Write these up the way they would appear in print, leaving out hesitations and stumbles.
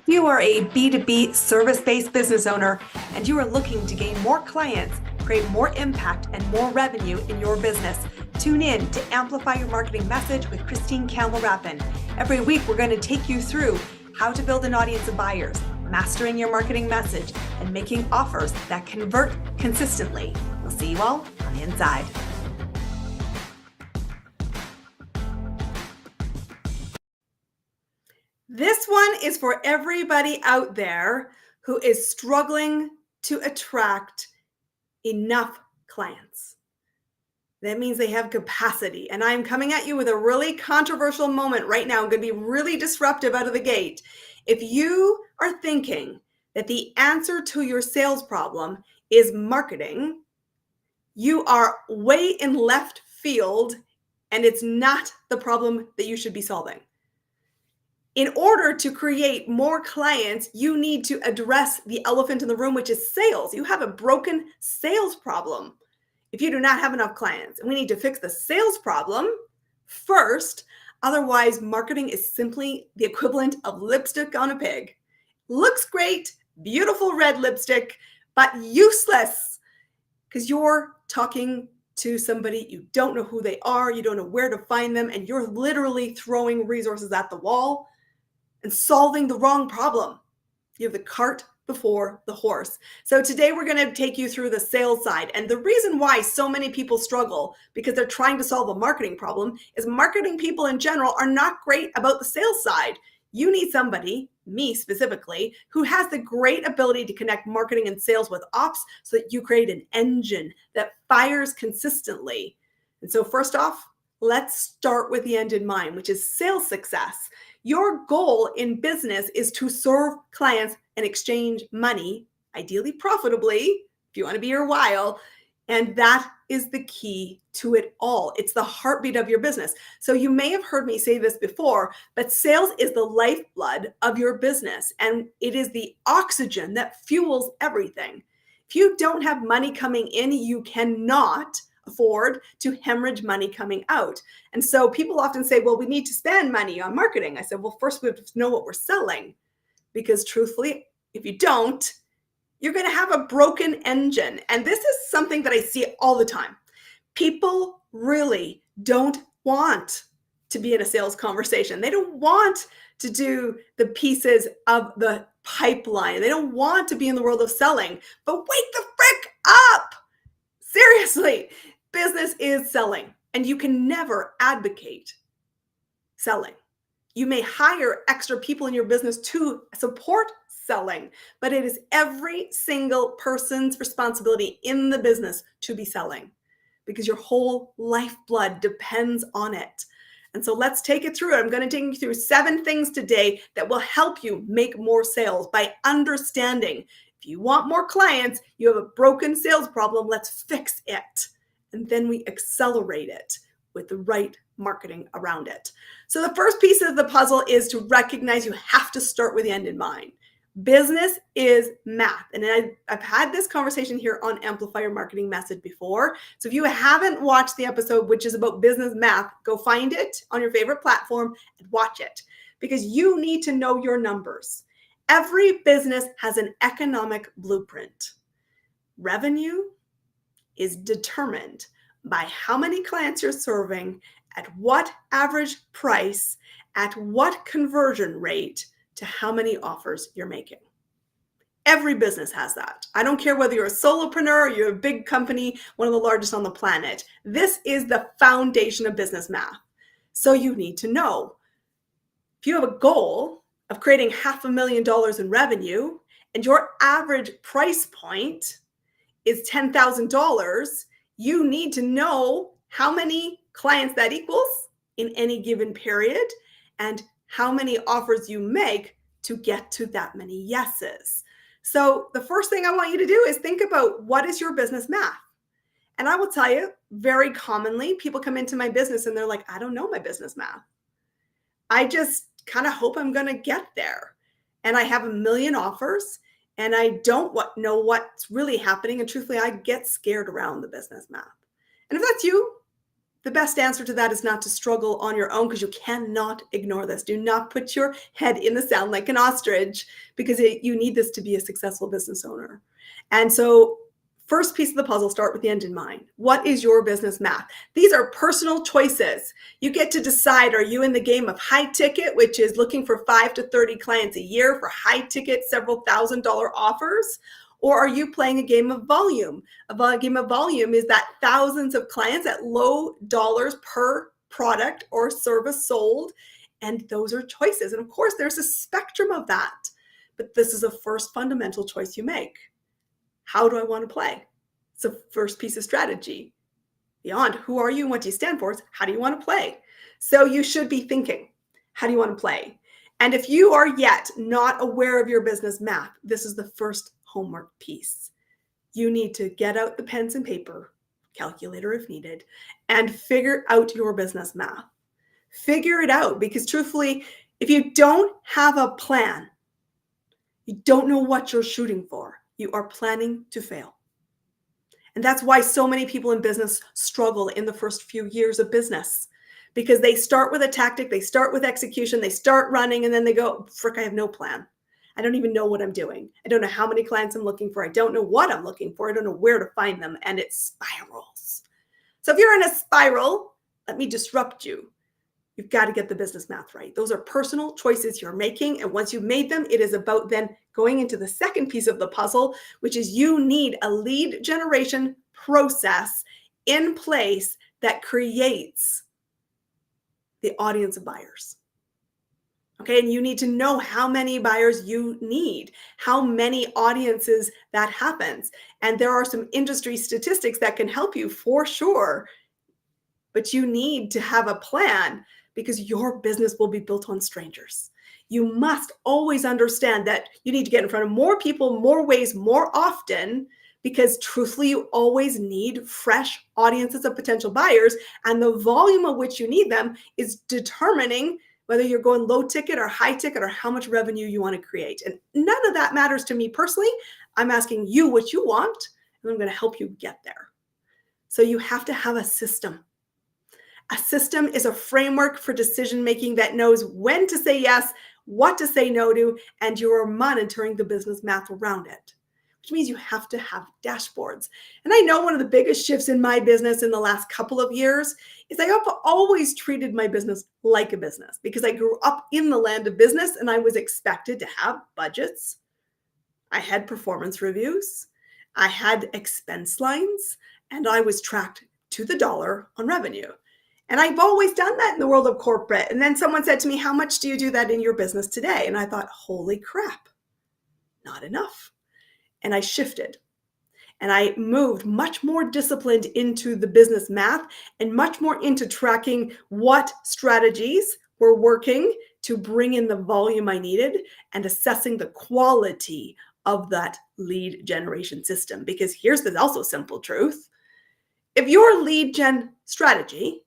If you are a B2B service-based business owner and you are looking to gain more clients, create more impact and more revenue in your business, tune in to Amplify Your Marketing Message with Campbell Rapin. Every week, we're going to take you through how to build an audience of buyers, mastering your marketing message, and making offers that convert consistently. We'll see you all on the inside. This one is for everybody out there who is struggling to attract enough clients. That means they have capacity. And I'm coming at you with a really controversial moment right now. I'm going to be really disruptive out of the gate. If you are thinking that the answer to your sales problem is marketing, you are way in left field, and it's not the problem that you should be solving. In order to create more clients, you need to address the elephant in the room, which is sales. You have a broken sales problem if you do not have enough clients. And we need to fix the sales problem first. Otherwise, marketing is simply the equivalent of lipstick on a pig. Looks great, beautiful red lipstick, but useless because you're talking to somebody, you don't know who they are, you don't know where to find them, and you're literally throwing resources at the wall and solving the wrong problem. You have the cart before the horse. So today we're going to take you through the sales side. And the reason why so many people struggle because they're trying to solve a marketing problem is marketing people in general are not great about the sales side. You need somebody, me specifically, who has the great ability to connect marketing and sales with ops so that you create an engine that fires consistently. And so first off, let's start with the end in mind, which is sales success. Your goal in business is to serve clients and exchange money, ideally profitably, if you want to be here a while. And that is the key to it all. It's the heartbeat of your business. So you may have heard me say this before, but sales is the lifeblood of your business. And it is the oxygen that fuels everything. If you don't have money coming in, you cannot afford to hemorrhage money coming out. And so people often say, well, we need to spend money on marketing. I said, well, first we have to know what we're selling, because truthfully, if you don't, you're going to have a broken engine. And this is something that I see all the time. People really don't want to be in a sales conversation. They don't want to do the pieces of the pipeline. They don't want to be in the world of selling, but wake the frick up. Seriously. Business is selling, and you can never advocate selling. You may hire extra people in your business to support selling, but it is every single person's responsibility in the business to be selling because your whole lifeblood depends on it. And so let's take it through. I'm going to take you through 7 things today that will help you make more sales by understanding if you want more clients, you have a broken sales problem, let's fix it. And then we accelerate it with the right marketing around it. So the first piece of the puzzle is to recognize you have to start with the end in mind. Business is math. And I've had this conversation here on Amplify Your Marketing Message before. So if you haven't watched the episode, which is about business math, go find it on your favorite platform and watch it, because you need to know your numbers. Every business has an economic blueprint. Revenue is determined by how many clients you're serving, at what average price, at what conversion rate, to how many offers you're making. Every business has that. I don't care whether you're a solopreneur or you're a big company, one of the largest on the planet. This is the foundation of business math. So you need to know. If you have a goal of creating $500,000 in revenue and your average price point is $10,000, you need to know how many clients that equals in any given period and how many offers you make to get to that many yeses. So the first thing I want you to do is think about what is your business math. And I will tell you, very commonly, people come into my business and they're like, I don't know my business math. I just kind of hope I'm going to get there. And I have a million offers and I don't know what's really happening. And truthfully, I get scared around the business math. And if that's you, the best answer to that is not to struggle on your own, because you cannot ignore this. Do not put your head in the sand like an ostrich, because you need this to be a successful business owner. And so first piece of the puzzle, start with the end in mind. What is your business math? These are personal choices. You get to decide, are you in the game of high ticket, which is looking for 5 to 30 clients a year for high ticket, several $1,000 offers? Or are you playing a game of volume? A game of volume is that thousands of clients at low dollars per product or service sold. And those are choices. And of course, there's a spectrum of that. But this is a first fundamental choice you make. How do I want to play? It's the first piece of strategy. Beyond who are you and what do you stand for, is how do you want to play? So you should be thinking, how do you want to play? And if you are yet not aware of your business math, this is the first homework piece. You need to get out the pens and paper, calculator if needed, and figure out your business math. Figure it out, because truthfully, if you don't have a plan, you don't know what you're shooting for, you are planning to fail. And that's why so many people in business struggle in the first few years of business, because they start with a tactic, they start with execution, they start running, and then they go, frick, I have no plan. I don't even know what I'm doing. I don't know how many clients I'm looking for. I don't know what I'm looking for. I don't know where to find them. And it spirals. So if you're in a spiral, let me disrupt you. You've got to get the business math right. Those are personal choices you're making. And once you've made them, it is about then going into the second piece of the puzzle, which is you need a lead generation process in place that creates the audience of buyers. Okay, and you need to know how many buyers you need, how many audiences that happens. And there are some industry statistics that can help you for sure. But you need to have a plan, because your business will be built on strangers. You must always understand that you need to get in front of more people, more ways, more often, because truthfully, you always need fresh audiences of potential buyers. And the volume of which you need them is determining whether you're going low ticket or high ticket or how much revenue you want to create. And none of that matters to me personally. I'm asking you what you want, and I'm going to help you get there. So you have to have a system. A system is a framework for decision-making that knows when to say yes, what to say no to, and you're monitoring the business math around it, which means you have to have dashboards. And I know one of the biggest shifts in my business in the last couple of years is I have always treated my business like a business, because I grew up in the land of business and I was expected to have budgets. I had performance reviews. I had expense lines, and I was tracked to the dollar on revenue. And I've always done that in the world of corporate. And then someone said to me, how much do you do that in your business today? And I thought, holy crap, not enough. And I shifted. And I moved much more disciplined into the business math and much more into tracking what strategies were working to bring in the volume I needed and assessing the quality of that lead generation system. Because here's the also simple truth. If your lead gen strategy,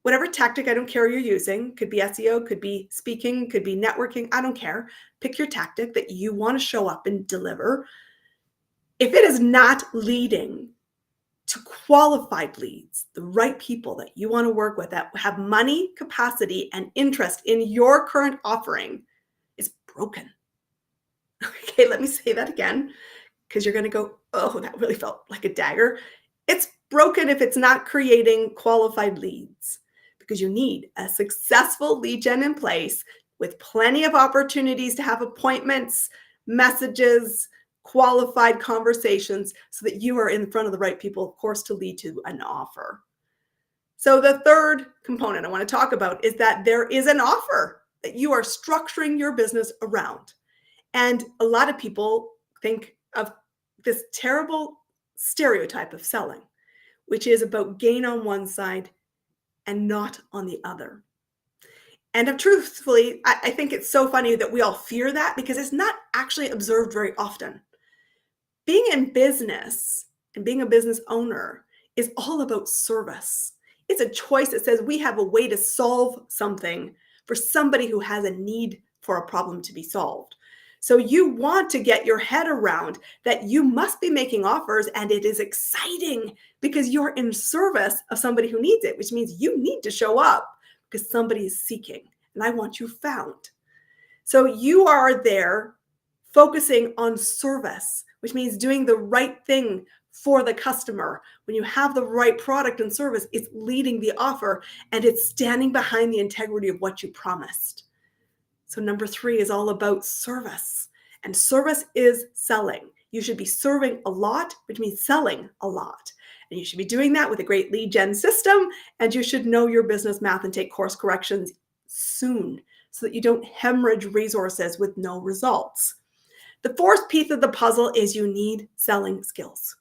whatever tactic, I don't care you're using, could be SEO, could be speaking, could be networking, I don't care. Pick your tactic that you want to show up and deliver. If it is not leading to qualified leads, the right people that you want to work with that have money, capacity, and interest in your current offering, it's broken. Okay, let me say that again, because you're going to go, oh, that really felt like a dagger. It's broken if it's not creating qualified leads, because you need a successful lead gen in place with plenty of opportunities to have appointments, messages, qualified conversations, so that you are in front of the right people, of course, to lead to an offer. So the third component I want to talk about is that there is an offer that you are structuring your business around. And a lot of people think of this terrible stereotype of selling, which is about gain on one side and not on the other. And truthfully, I think it's so funny that we all fear that, because it's not actually observed very often. Being in business and being a business owner is all about service. It's a choice that says we have a way to solve something for somebody who has a need for a problem to be solved. So you want to get your head around that you must be making offers, and it is exciting because you're in service of somebody who needs it, which means you need to show up because somebody is seeking, and I want you found. So you are there focusing on service, which means doing the right thing for the customer. When you have the right product and service, it's leading the offer and it's standing behind the integrity of what you promised. So number 3 is all about service, and service is selling. You should be serving a lot, which means selling a lot. And you should be doing that with a great lead gen system, and you should know your business math and take course corrections soon so that you don't hemorrhage resources with no results. The 4th piece of the puzzle is you need selling skills.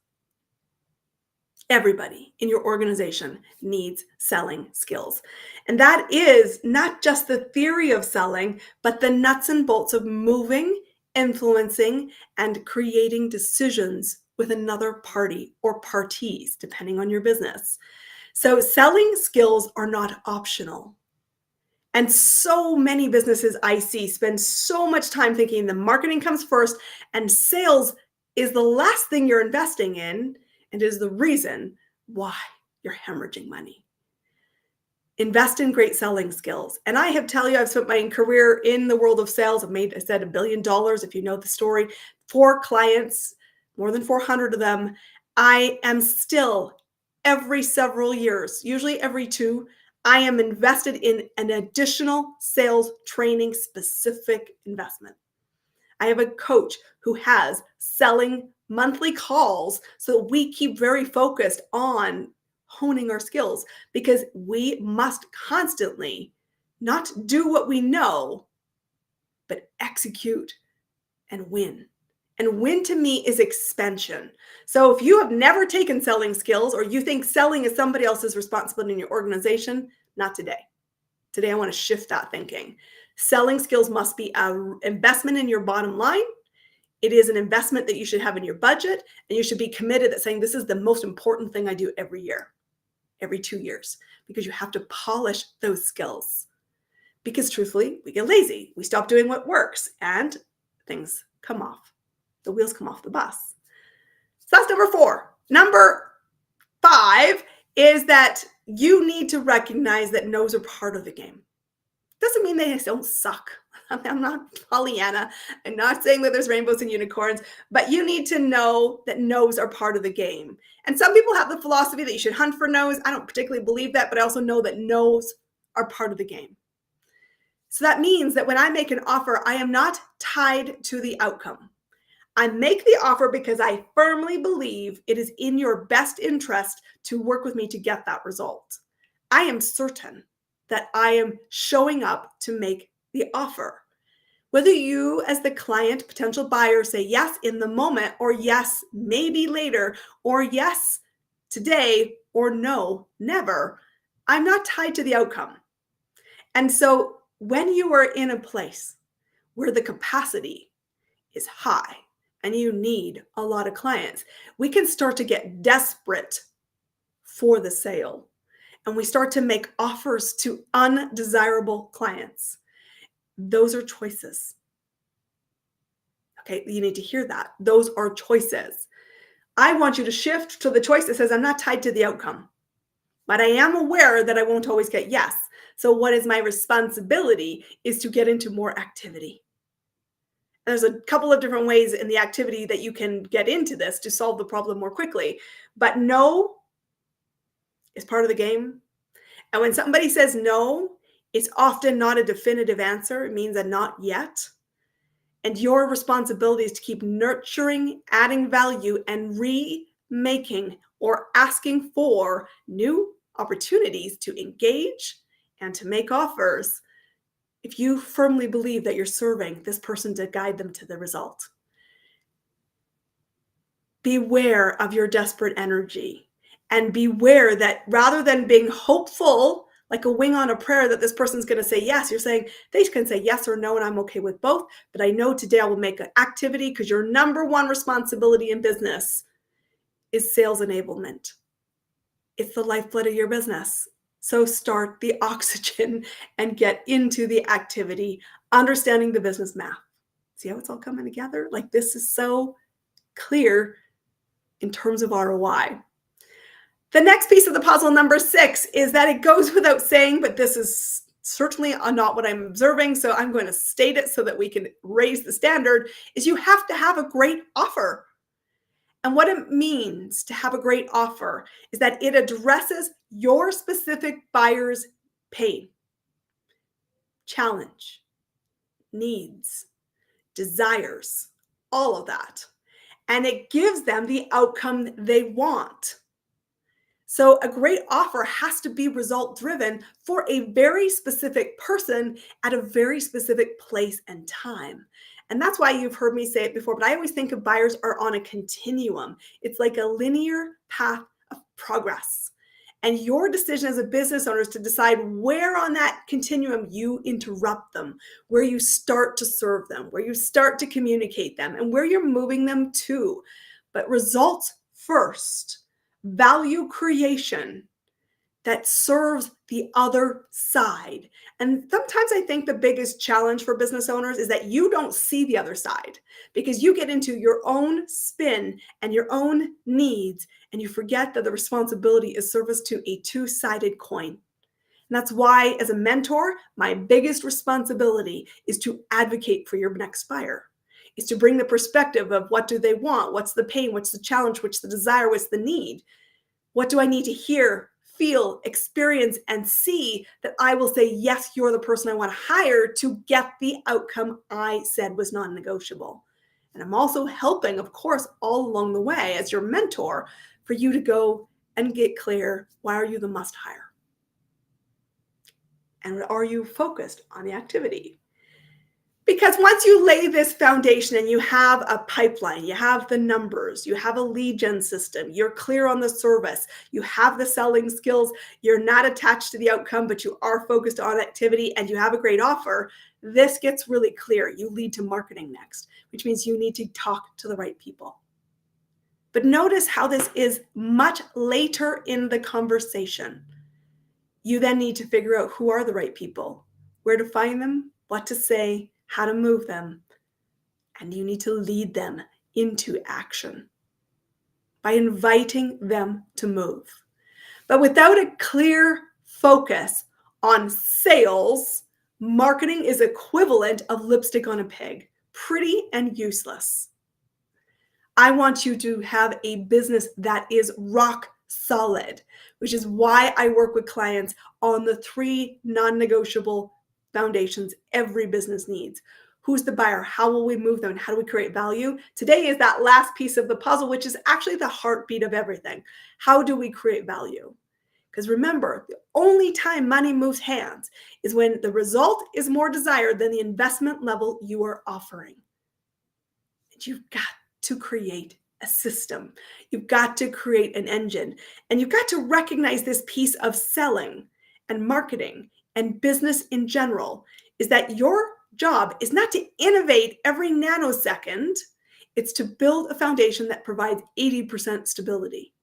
Everybody in your organization needs selling skills. And that is not just the theory of selling, but the nuts and bolts of moving, influencing, and creating decisions with another party or parties, depending on your business. So selling skills are not optional. And so many businesses I see spend so much time thinking the marketing comes first and sales is the last thing you're investing in, and is the reason why you're hemorrhaging money. Invest in great selling skills. And I have tell you, I've spent my career in the world of sales. I've made, I said, $1 billion, if you know the story, for clients, more than 400 of them. I am still, every several years, usually every 2, I am invested in an additional sales training specific investment. I have a coach who has selling monthly calls so that we keep very focused on honing our skills, because we must constantly not do what we know, but execute and win. And win to me is expansion. So if you have never taken selling skills, or you think selling is somebody else's responsibility in your organization, not today. Today, I want to shift that thinking. Selling skills must be an investment in your bottom line. It is an investment that you should have in your budget, and you should be committed at saying, this is the most important thing I do every year, every 2 years, because you have to polish those skills. Because truthfully, we get lazy. We stop doing what works, and things come off. The wheels come off the bus. So that's number 4. Number 5 is that you need to recognize that no's are part of the game. Doesn't mean they don't suck. I'm not Pollyanna. I'm not saying that there's rainbows and unicorns, but you need to know that no's are part of the game. And some people have the philosophy that you should hunt for no's. I don't particularly believe that, but I also know that no's are part of the game. So that means that when I make an offer, I am not tied to the outcome. I make the offer because I firmly believe it is in your best interest to work with me to get that result. I am certain that I am showing up to make the offer. Whether you as the client, potential buyer, say yes in the moment, or yes, maybe later, or yes, today, or no, never, I'm not tied to the outcome. And so when you are in a place where the capacity is high and you need a lot of clients, we can start to get desperate for the sale. And we start to make offers to undesirable clients. Those are choices. Okay, you need to hear that. Those are choices. I want you to shift to the choice that says, I'm not tied to the outcome, but I am aware that I won't always get yes. So what is my responsibility is to get into more activity. There's a couple of different ways in the activity that you can get into this to solve the problem more quickly, but no is part of the game. And when somebody says no, it's often not a definitive answer. It means a not yet. And your responsibility is to keep nurturing, adding value, and remaking or asking for new opportunities to engage and to make offers if you firmly believe that you're serving this person to guide them to the result. Beware of your desperate energy, and beware that rather than being hopeful, like a wing on a prayer that this person's going to say yes, you're saying they can say yes or no, and I'm okay with both, but I know today I will make an activity, because your number one responsibility in business is sales enablement. It's the lifeblood of your business. So start the oxygen and get into the activity, understanding the business math. See how it's all coming together? Like this is so clear in terms of ROI. The next piece of the puzzle, number 6, is that it goes without saying, but this is certainly not what I'm observing, so I'm going to state it so that we can raise the standard, is you have to have a great offer. And what it means to have a great offer is that it addresses your specific buyer's pain, challenge, needs, desires, all of that. And it gives them the outcome they want. So a great offer has to be result driven for a very specific person at a very specific place and time. And that's why you've heard me say it before, but I always think of buyers are on a continuum. It's like a linear path of progress. And your decision as a business owner is to decide where on that continuum you interrupt them, where you start to serve them, where you start to communicate them, and where you're moving them to. But results first. Value creation that serves the other side. And sometimes I think the biggest challenge for business owners is that you don't see the other side because you get into your own spin and your own needs, and you forget that the responsibility is service to a two-sided coin. And that's why, as a mentor, my biggest responsibility is to advocate for your next buyer. Is to bring the perspective of what do they want, what's the pain, what's the challenge, what's the desire, what's the need, what do I need to hear, feel, experience, and see that I will say, yes, you're the person I want to hire to get the outcome I said was non-negotiable. And I'm also helping, of course, all along the way as your mentor for you to go and get clear, why are you the must hire? And are you focused on the activity? Because once you lay this foundation and you have a pipeline, you have the numbers, you have a lead gen system, you're clear on the service, you have the selling skills, you're not attached to the outcome, but you are focused on activity and you have a great offer, this gets really clear. You lead to marketing next, which means you need to talk to the right people. But notice how this is much later in the conversation. You then need to figure out who are the right people, where to find them, what to say, how to move them, and you need to lead them into action by inviting them to move. But without a clear focus on sales, marketing is equivalent of lipstick on a pig, pretty and useless. I want you to have a business that is rock solid, which is why I work with clients on the 3 non-negotiable foundations every business needs. Who's the buyer? How will we move them? And how do we create value? Today is that last piece of the puzzle, which is actually the heartbeat of everything. How do we create value? Because remember, the only time money moves hands is when the result is more desired than the investment level you are offering. And you've got to create a system. You've got to create an engine. And you've got to recognize this piece of selling and marketing and business in general is that your job is not to innovate every nanosecond. It's to build a foundation that provides 80% stability.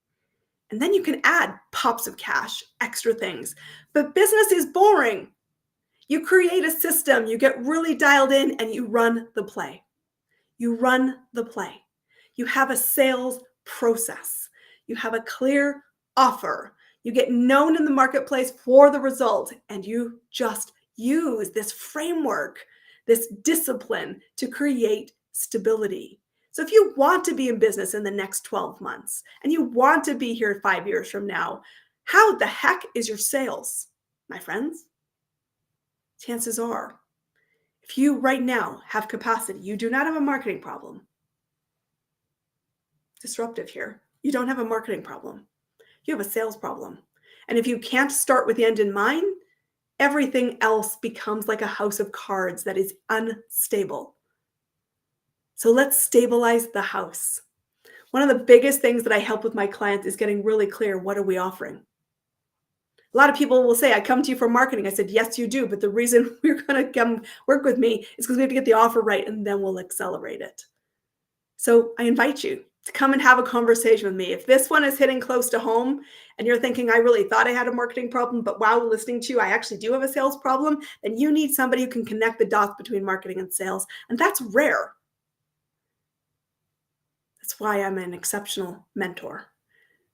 And then you can add pops of cash, extra things. But business is boring. You create a system, you get really dialed in, and you run the play. You run the play. You have a sales process. You have a clear offer. You get known in the marketplace for the result, and you just use this framework, this discipline to create stability. So if you want to be in business in the next 12 months and you want to be here 5 years from now, how the heck is your sales, my friends? Chances are, if you right now have capacity, you do not have a marketing problem. Disruptive here. You don't have a marketing problem. You have a sales problem. And if you can't start with the end in mind, everything else becomes like a house of cards that is unstable. So let's stabilize the house. One of the biggest things that I help with my clients is getting really clear, what are we offering? A lot of people will say, I come to you for marketing. I said, yes, you do. But the reason we're going to come work with me is because we have to get the offer right, and then we'll accelerate it. So I invite you to come and have a conversation with me. If this one is hitting close to home and you're thinking, I really thought I had a marketing problem, but wow, listening to you, I actually do have a sales problem, then you need somebody who can connect the dots between marketing and sales. And that's rare. That's why I'm an exceptional mentor.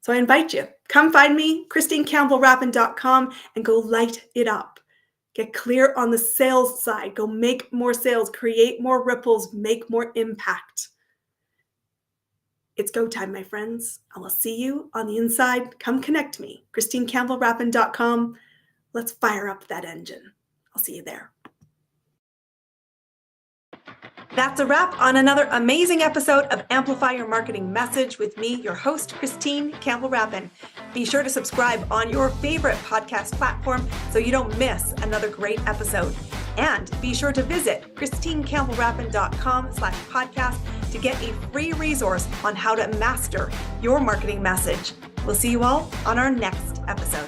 So I invite you, come find me, ChristineCampbellRapin.com, and go light it up. Get clear on the sales side. Go make more sales, create more ripples, make more impact. It's go time, my friends. I will see you on the inside. Come connect me, ChristineCampbellRapin.com. Let's fire up that engine. I'll see you there. That's a wrap on another amazing episode of Amplify Your Marketing Message with me, your host, Christine Campbell-Rapin. Be sure to subscribe on your favorite podcast platform so you don't miss another great episode. And be sure to visit ChristineCampbellRapin.com/podcast to get a free resource on how to master your marketing message. We'll see you all on our next episode.